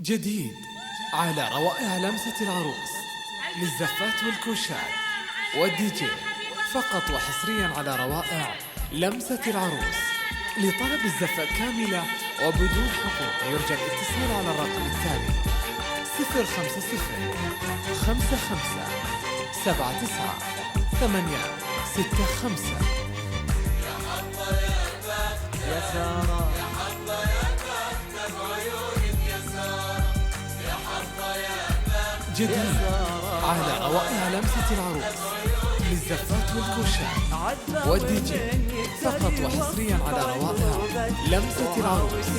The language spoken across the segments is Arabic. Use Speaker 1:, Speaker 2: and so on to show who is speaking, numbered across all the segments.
Speaker 1: جديد على روائع لمسة العروس للزفات والكوشات والدي جي فقط وحصريا على روائع لمسة العروس. لطلب الزفة كاملة وبدون حقوق يرجى الاتصال على الرقم التالي 050 55 79 865.
Speaker 2: يا سارة
Speaker 3: يا حظة يا بخت بعيونك يا سارة، يا حظة يا بخت.
Speaker 1: جديد على روائع لمسة العروس للزفات والكوشات والدي جي فقط وحصريا على روائع لمسة العروس.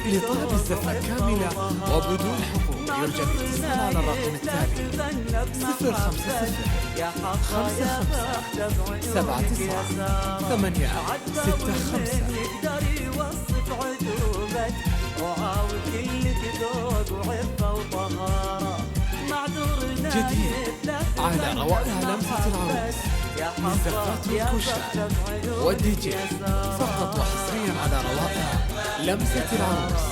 Speaker 1: لطلب الزفة كاملة وبدون حقوق يرجى الاتصال على الرقم التالي 050 55 79 865.
Speaker 2: يقدر يوصف عجوبك وعاود كلك ذوق وعفة وطهارة. معذورنا
Speaker 1: جديد على روائع لمسة العروس للزفات والكوشات والدي جي فقط وحصريا على روائع لمسة العروس.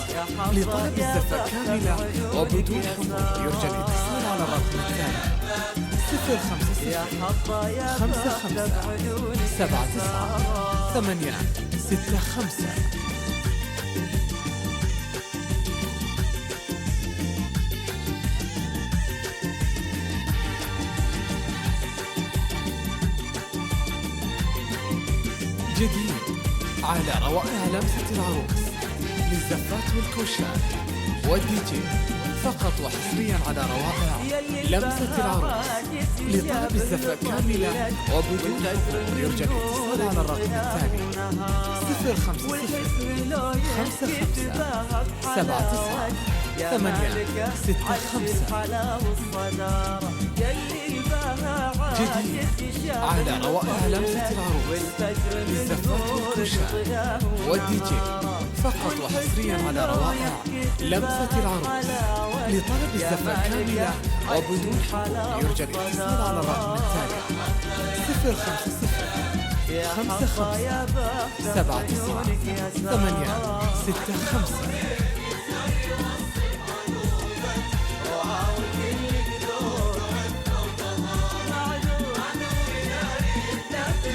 Speaker 1: لطلب الزفة كاملة وبدون حقوق يرجى الاتصال على الرقم التالي 050 55 79 865. جديد على روائع لمسة العروس للزفات والكوشات والدي جي فقط وحصريا على روائع لمسة العروس. لطلب الزفة كاملة وبدون حقوق يرجى الاتصال على الرقم التالي 050 55 79 865. جديد على روائع لمسة العروس للزفات والكوشات والدي جي فقط وحصريا على روائع لمسة العروس. لطلب الزفة كاملة وبدون حقوق يرجى الاتصال على الرقم التالي 050 55 79 865.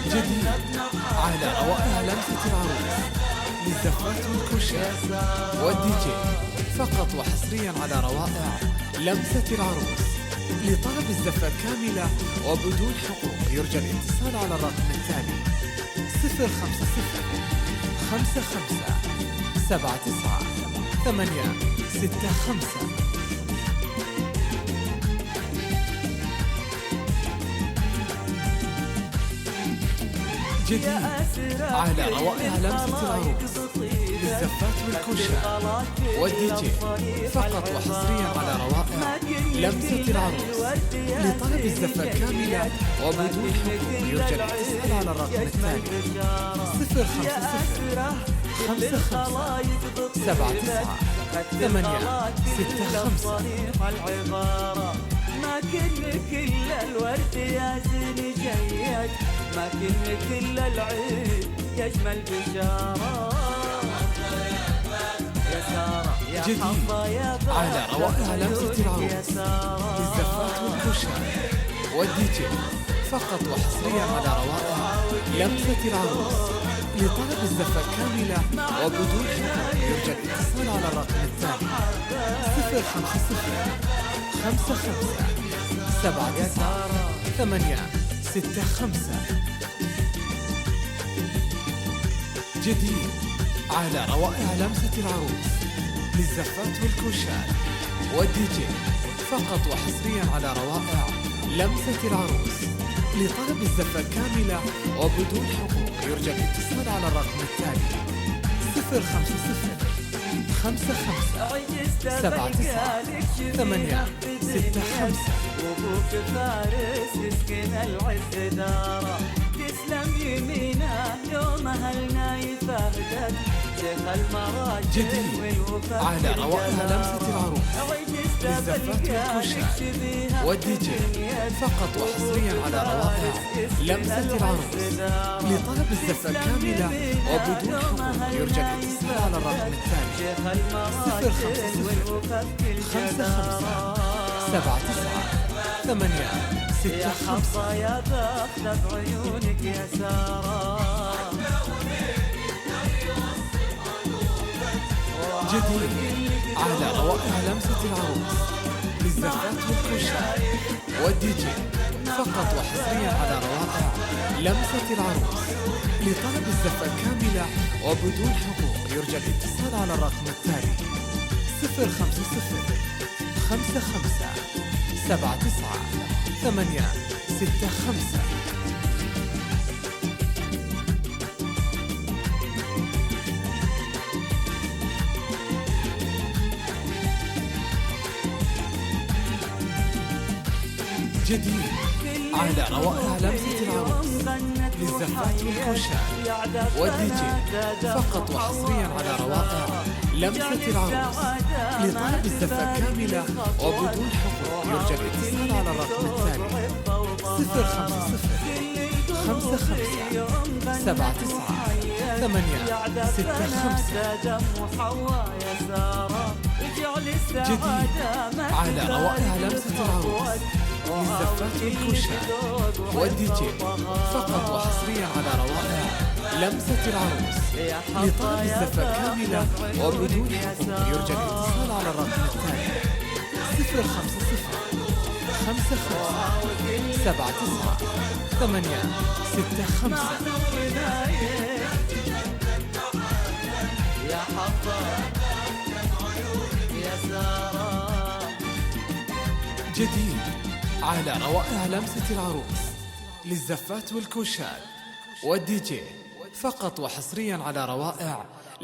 Speaker 1: جديد على روائع لمسة العروس للزفات والكوشات والدي جي فقط وحصريا على روائع لمسة العروس. لطلب الزفة كاملة وبدون حقوق يرجى الاتصال على الرقم التالي 050 55 79 865. جديد على روائع لمسة العروس للزفات والكوشات والدي جي فقط وحصريا على روائع لمسة العروس. لطلب الزفة كاملة وبدون حقوق يرجى الاتصال على الرقم التالي 050 55 79 865.
Speaker 2: ما كل الورد يا زين جيك، ما كل العيد يجمل بشارة. يا سارة يا حظة يا
Speaker 1: جديد على روائع لمسة العروس للزفات والكوشات والدي جي فقط وحصريا على روائع لمسة العروس. لطلب الزفة كاملة وبدون حقوق يرجى الاتصال على الرقم التالي 050 55 79 865. جديد على روائع لمسة العروس للزفات والكوشات والدي جي فقط وحصريا على روائع لمسة العروس. لطلب الزفة كاملة وبدون حقوق يرجى الاتصال على الرقم التالي 050 55 79 865.
Speaker 2: وابوك فارس يسكن العز داره، تسلم يمينه يوم اهلنا يفهدك شيخ المراجل.
Speaker 1: جديد على روائع لمسة العروس للزفات والكوشات والدي جي فقط وحصريا على روائع لمسة العروس. لطلب الزفة كاملة وبدون حقوق يرجى الاتصال على الرقم التالي 050 55 79 865.
Speaker 2: يا باخذة بعيونك يا سارة.
Speaker 1: جديد على روائع لمسة العروس للزفات والكوشات والدي جي فقط وحصريا على روائع لمسة العروس. لطلب الزفة كاملة وبدون حقوق يرجى الاتصال على الرقم التالي 050 55 79 865. جديد على روائع لمسة العروس للزفات والكوشات والدي جي فقط وحصريا على روائع لمسة العروس. لطلب الزفة كاملة وبدون حقوق يرجى الاتصال على الرقم التالي 050 55 79 865. جديد على روائع لمسة العروس للزفات والكوشات والدي جي فقط وحصريا على روائع لمسة العروس. لطلب الزفة كاملة وبدون حقوق يرجى الاتصال على الرقم التالي 050 55 79 865.
Speaker 2: يا حظة يا سارة.
Speaker 1: جديد على روائع لمسة العروس للزفات والكوشات والدي جي فقط وحصريا على روائع